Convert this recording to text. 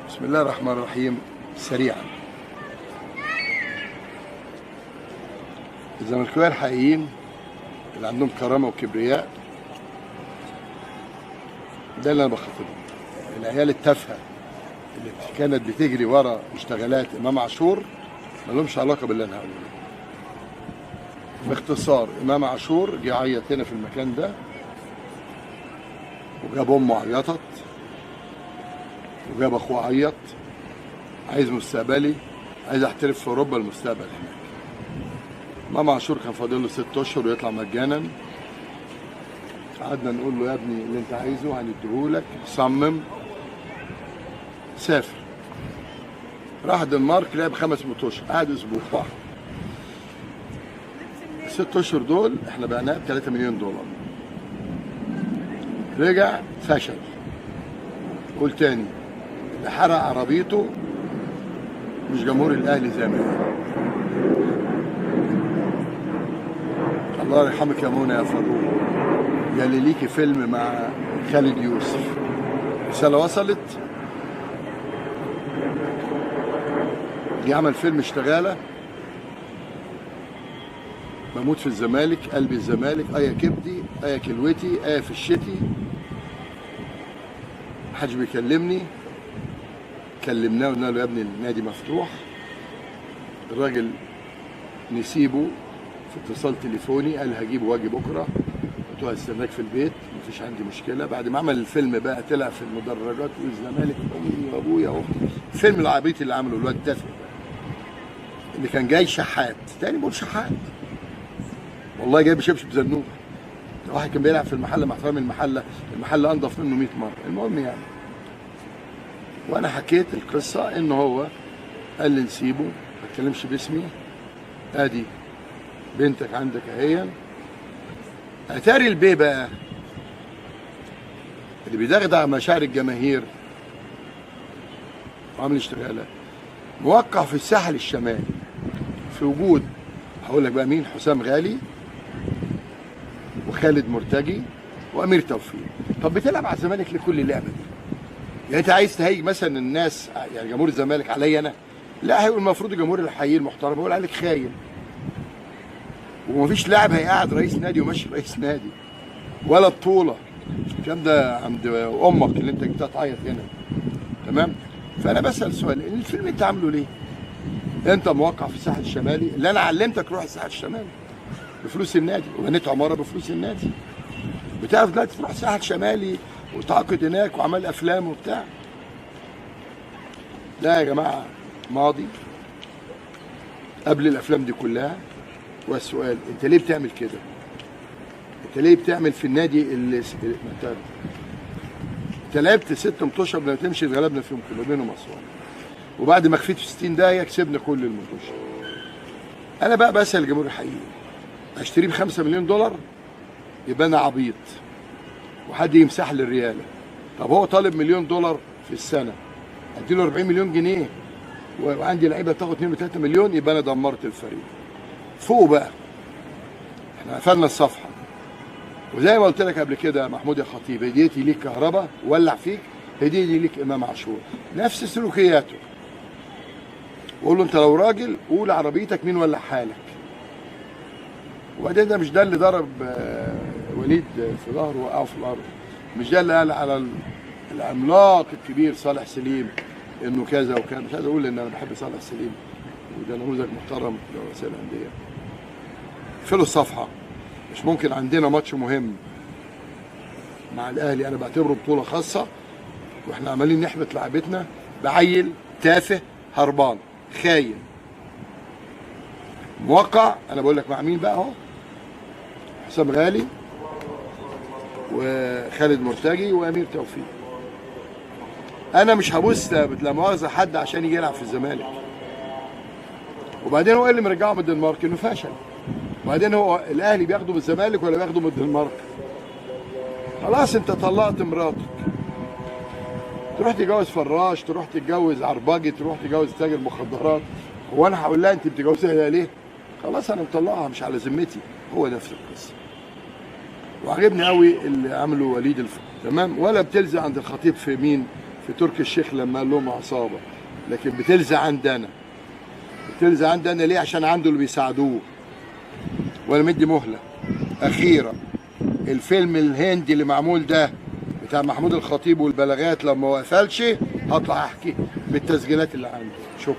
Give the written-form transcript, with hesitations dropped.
بسم الله الرحمن الرحيم. سريعا، الزملكاويه الحقيقيين اللي عندهم كرامه وكبرياء ده اللي انا بخاطبهم. العيال التافهه اللي كانت بتجري ورا اشتغالات امام عاشور ما لهمش علاقه باللي انا هقوله. باختصار، امام عاشور جه عيط هنا في المكان ده وجاب امه عيطت وجاب اخوه عيط، عايز مستقبلي، عايز احترف في اوروبا المستقبل هناك. امام عاشور كان فاضل له 6 اشهر ويطلع مجانا. قعدنا نقول له يا ابني اللي انت عايزه هنديهولك، صمم، سافر. راح دنمارك، لعب 5 ماتشات، قعد اسبوع. ال6 اشهر دول احنا بعناه ب$3 مليون. رجع فشل. قول تاني، اللي حرق عربيته مش جمهور الاهلي زي ما قال. الله يرحمك يا منى يا فاروق، يا اللي ليكي فيلم مع خالد يوسف. رسالة وصلت. يعمل فيلم اشتغالة، بموت في الزمالك، قلبي الزمالك، ايا كبدي، ايا كلوتي، ايا في الشتي. محدش بيكلمني. كلمناه وقلنا له يا ابني النادي مفتوح. الراجل نسيبه في اتصال تليفوني، قال هجيبه واجي بكره. قلت له هستناك في البيت، مفيش عندي مشكله. بعد ما عمل الفيلم بقى طلع في المدرجات والزمالك امي وابويا واختي. الفيلم العبيط اللي عمله الواد التافه اللي كان جاي شحات، تاني بقول شحات والله، جاي بشبشب زنوب. واحد كان بيلعب في المحله، مع احترامي المحله انضف منه 100 مره. المهم يعني، وانا حكيت القصه ان هو قال لي نسيبه، ما تتكلمش باسمي، ادي بنتك عندك اهي. اتاري البيه بقى اللي بيدغدغ مشاعر الجماهير وعامل اشتغاله، موقع في الساحل الشمالي في وجود، هقول لك بقى مين، حسام غالي وخالد مرتجي وامير توفيق. طب بتلعب على الزمالك لكل اللعبه دي؟ يعني انت عايز تهيج مثلا الناس، يعني جمهور الزمالك عليا انا؟ لا، هيبقى المفروض الجمهور الحقيقي المحترم يقول عليك خاين. ومفيش لاعب هيقعد رئيس نادي وماشي رئيس نادي ولا بطوله. الكلام ده عند امك اللي انت جبتها تعيط هنا، تمام؟ فانا بسال سؤال، الفيلم انت عامله ليه؟ انت موقع في الساحل الشمالي اللي انا علمتك روح الساحل الشمالي بفلوس النادي، وبنيت عماره بفلوس النادي. بتعرف دلوقتي تروح الساحل الشمالي وتعاقد هناك وعمل افلام وبتاع. لا يا جماعه، ماضي قبل الافلام دي كلها. والسؤال، انت ليه بتعمل كده؟ انت ليه بتعمل في النادي اللي انت لعبت 6 ماتشات قبل ما تمشي، اتغلبنا فيهم كلهم بينهم اسوان، وبعد ما خفيت في 60 دقيقه كسبنا كل الماتشات. انا بقى بسال الجمهور الحقيقي، اشتريه ب$5 مليون يبقى انا عبيط وحد يمسح لي الرياله. طب هو طالب $1 مليون في السنه، اديله 40 مليون جنيه وعندي لعيبه تاخد 2 و3 مليون، يبقى انا دمرت الفريق. فوق بقى، احنا قفلنا الصفحه. وزي ما قلت لك قبل كده يا محمود يا خطيب، هديتي ليك كهرباء ولع فيك، هديتي ليك امام عاشور، نفس سلوكياته. وقول له انت لو راجل قول عربيتك مين ولع حالك. وبعدين ده مش ده اللي ضرب وليد في ظهره وقعه في الارض، مش ده اللي قال على العملاق الكبير صالح سليم انه كذا وكذا. مش عايز اقول ان انا بحب صالح سليم وده نموذج محترم لرؤساء الانديه. اقفلوا الصفحه. مش ممكن عندنا ماتش مهم مع الاهلي انا بعتبره بطوله خاصه واحنا عمالين نحبط لعبتنا بعيل تافه هربان خاين موقع. انا بقول لك مع مين بقى اهو، حسام غالي وخالد مرتجي وامير توفيق. انا مش هبص لا مؤاخذه حد عشان يجي يلعب في الزمالك. وبعدين هو اللي مرجعه من الدنمارك انه فشل. وبعدين هو الاهلي بياخده من الزمالك ولا بياخده من الدنمارك؟ خلاص انت طلقت مراتك، تروح تتجوز فراش، تروح تتجوز عرباجي، تروح تتجوز تاجر مخدرات. هو انا هقول لها انت بتتجوزها ليه؟ خلاص انا مطلقها، مش على ذمتي. هو نفس القصه. وعجبني قوي اللي عمله وليد تمام. ولا بتلزق عند الخطيب في مين؟ في تركي الشيخ لما قال لهم عصابه، لكن بتلزق عندنا. بتلزق عندنا ليه؟ عشان عنده اللي بيساعدوه. وانا مدي مهله اخيره. الفيلم الهندي اللي معمول ده بتاع محمود الخطيب والبلاغات لما ما قفلش هطلع احكي بالتسجيلات اللي عندي. شكرا.